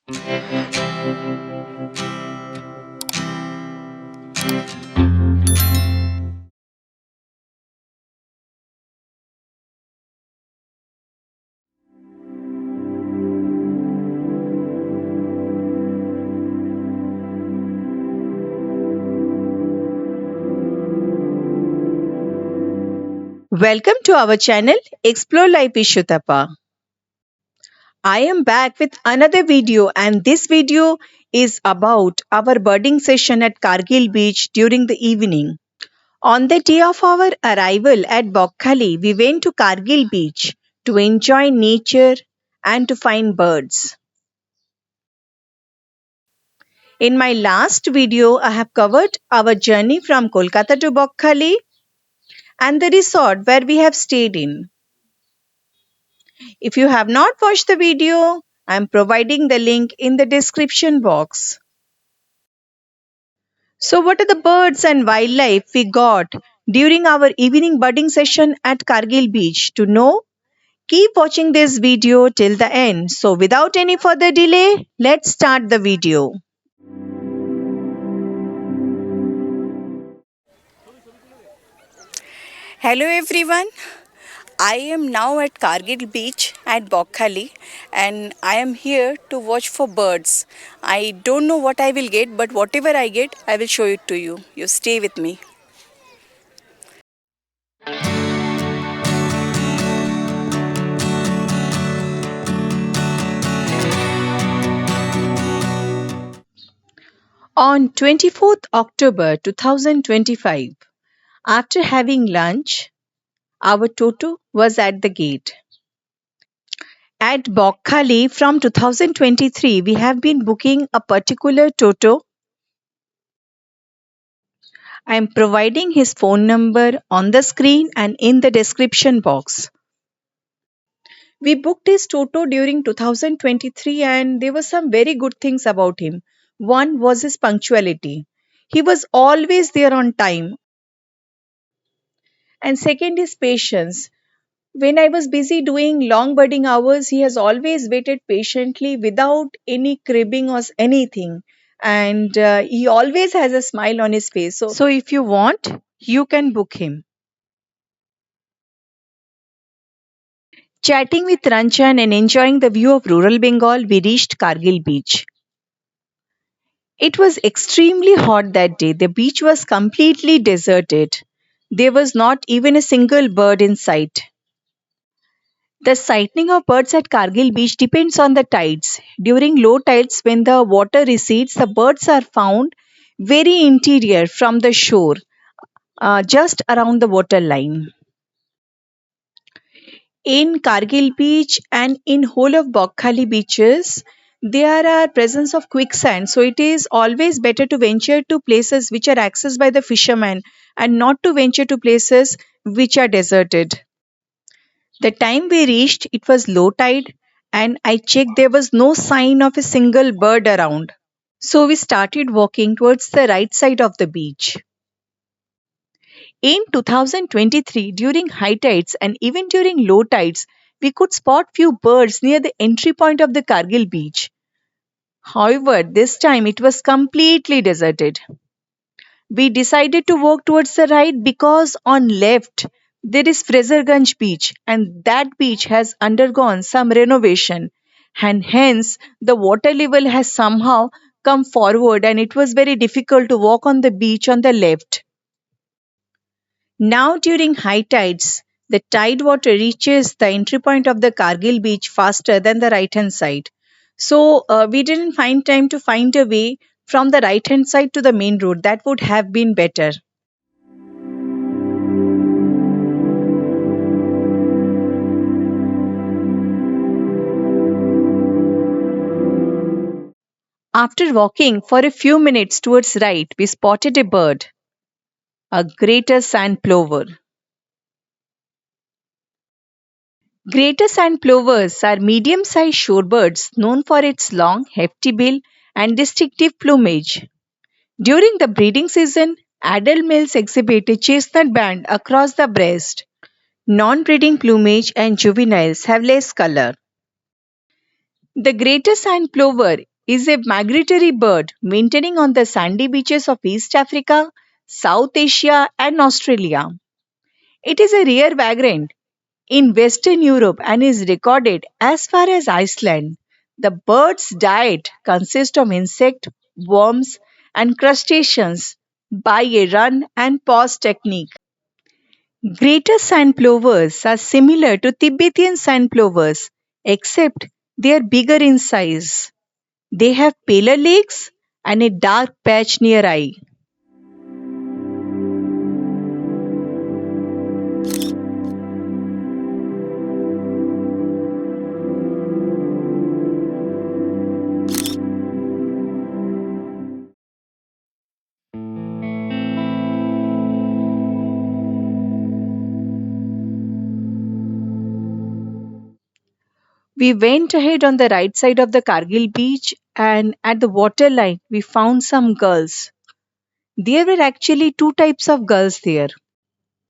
Welcome to our channel Explore Life with Sutapa. I am back with another video, and this video is about our birding session at Kargil Beach during the evening. On the day of our arrival at Bakkhali, we went to Kargil Beach to enjoy nature and to find birds. In my last video, I have covered our journey from Kolkata to Bakkhali and the resort where we have stayed in. If you have not watched the video, I am providing the link in the description box. So, what are the birds and wildlife we got during our evening birding session at Kargil Beach? To know, keep watching this video till the end. So, without any further delay, let's start the video. Hello everyone. I am now at Kargil Beach at Bakkhali and I am here to watch for birds. I don't know what I will get, but whatever I get, I will show it to you. You stay with me. On 24th October 2025, after having lunch, our Toto was at the gate. At Bakkhali from 2023, we have been booking a particular Toto. I am providing his phone number on the screen and in the description box. We booked his Toto during 2023 and there were some very good things about him. One was his punctuality. He was always there on time. And second is patience. When I was busy doing long birding hours, he has always waited patiently without any cribbing or anything. And he always has a smile on his face. So if you want, you can book him. Chatting with Ranchan and enjoying the view of rural Bengal, we reached Kargil Beach. It was extremely hot that day. The beach was completely deserted. There was not even a single bird in sight. The sighting of birds at Kargil Beach depends on the tides. During low tides, when the water recedes, the birds are found very interior from the shore, just around the water line. In Kargil Beach and in whole of Bakkhali beaches, there are presence of quicksand. So it is always better to venture to places which are accessed by the fishermen and not to venture to places which are deserted. The time we reached, it was low tide, and I checked there was no sign of a single bird around. So we started walking towards the right side of the beach. In 2023, during high tides and even during low tides, we could spot few birds near the entry point of the Kargil beach. However, this time it was completely deserted. We decided to walk towards the right because on left there is Fraserganj beach and that beach has undergone some renovation and hence the water level has somehow come forward and it was very difficult to walk on the beach on the left. Now during high tides, the tide water reaches the entry point of the Kargil beach faster than the right hand side. So we didn't find time to find a way from the right hand side to the main road. That would have been better. After walking for a few minutes towards right, we spotted a bird, a greater sand plover. Greater sand plovers are medium-sized shorebirds known for its long, hefty bill and distinctive plumage. During the breeding season, adult males exhibit a chestnut band across the breast. Non-breeding plumage and juveniles have less color. The greater sand plover is a migratory bird maintaining on the sandy beaches of East Africa, South Asia, and Australia. It is a rare vagrant in Western Europe and is recorded as far as Iceland. The bird's diet consists of insect, worms, and crustaceans by a run and pause technique. Greater sand plovers are similar to Tibetan sand plovers, except they are bigger in size. They have paler legs and a dark patch near eye. We went ahead on the right side of the Kargil beach, and at the waterline we found some gulls. There were actually two types of gulls there.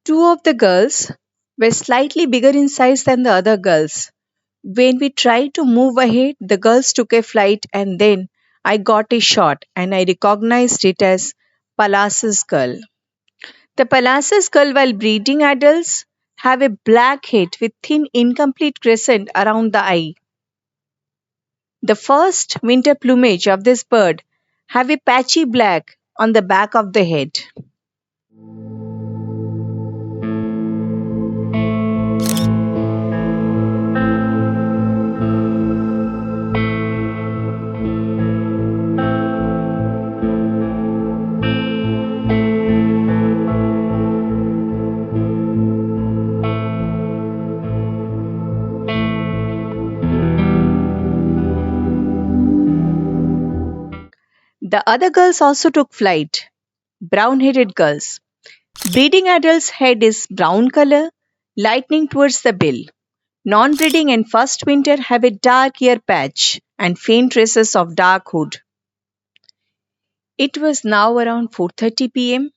Two of the gulls were slightly bigger in size than the other gulls. When we tried to move ahead, the gulls took a flight, and then I got a shot and I recognized it as Pallas's gull. The Pallas's gull, while breeding adults, have a black head with thin incomplete crescent around the eye. The first winter plumage of this bird have a patchy black on the back of the head. The other gulls also took flight, brown-headed gulls. Breeding adults' head is brown color, lightening towards the bill. Non-breeding and first winter have a dark ear patch and faint traces of dark hood. It was now around 4:30 p.m.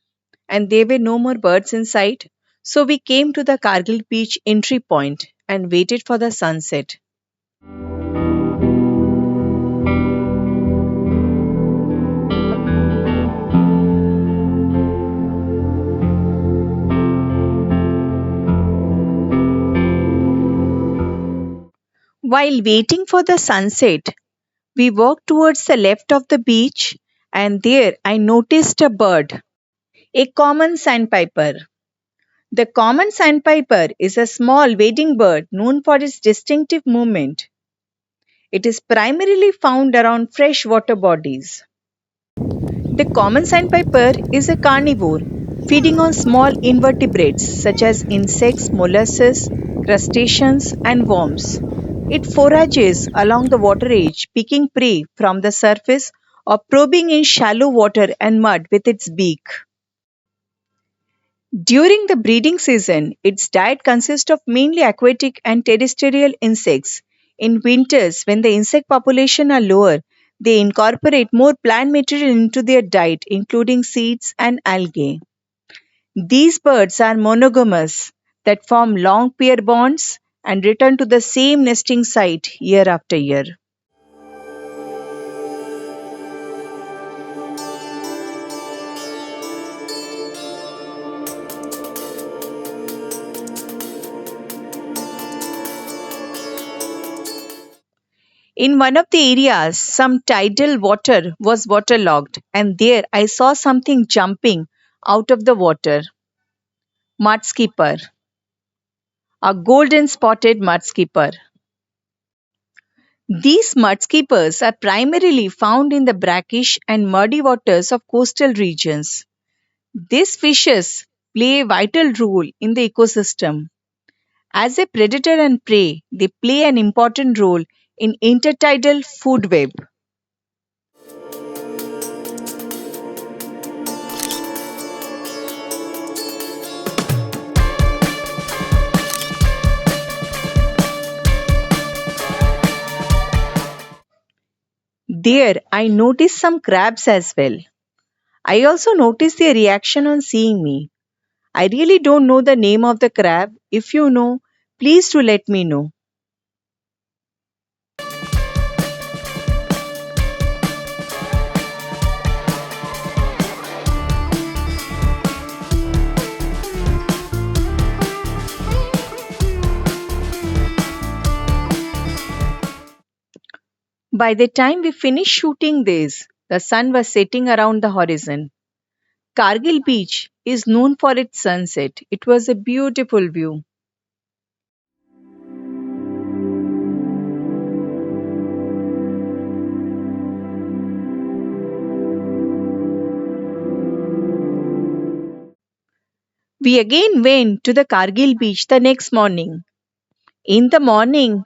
and there were no more birds in sight, so we came to the Kargil beach entry point and waited for the sunset. While waiting for the sunset, we walked towards the left of the beach, and there I noticed a bird, a common sandpiper. The common sandpiper is a small wading bird known for its distinctive movement. It is primarily found around fresh water bodies. The common sandpiper is a carnivore, feeding on small invertebrates such as insects, mollusks, crustaceans, and worms. It forages along the water edge, picking prey from the surface or probing in shallow water and mud with its beak. During the breeding season, its diet consists of mainly aquatic and terrestrial insects. In winters, when the insect population are lower, they incorporate more plant material into their diet, including seeds and algae. These birds are monogamous that form long pair bonds and return to the same nesting site year after year. In one of the areas, some tidal water was waterlogged, and there I saw something jumping out of the water. Mudskipper, a golden spotted mudskipper. These mudskippers are primarily found in the brackish and muddy waters of coastal regions. These fishes play a vital role in the ecosystem. As a predator and prey, they play an important role in intertidal food web. There, I noticed some crabs as well. I also noticed their reaction on seeing me. I really don't know the name of the crab. If you know, please do let me know. By the time we finished shooting this, the sun was setting around the horizon. Kargil Beach is known for its sunset. It was a beautiful view. We again went to the Kargil beach the next morning. In the morning,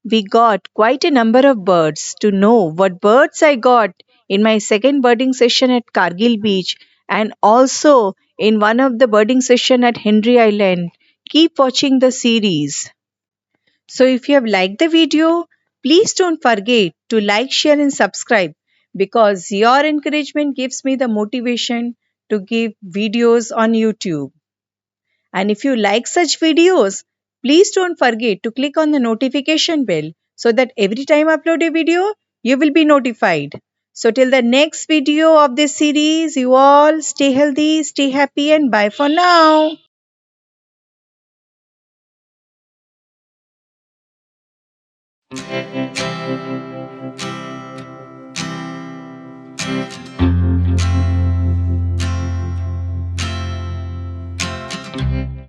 we got quite a number of birds. To know what birds I got in my second birding session at Kargil beach and also in one of the birding session at Henry Island, keep watching the series. So if you have liked the video, please don't forget to like, share and subscribe because your encouragement gives me the motivation to give videos on YouTube. And if you like such videos, please don't forget to click on the notification bell so that every time I upload a video, you will be notified. So till the next video of this series, you all stay healthy, stay happy and bye for now.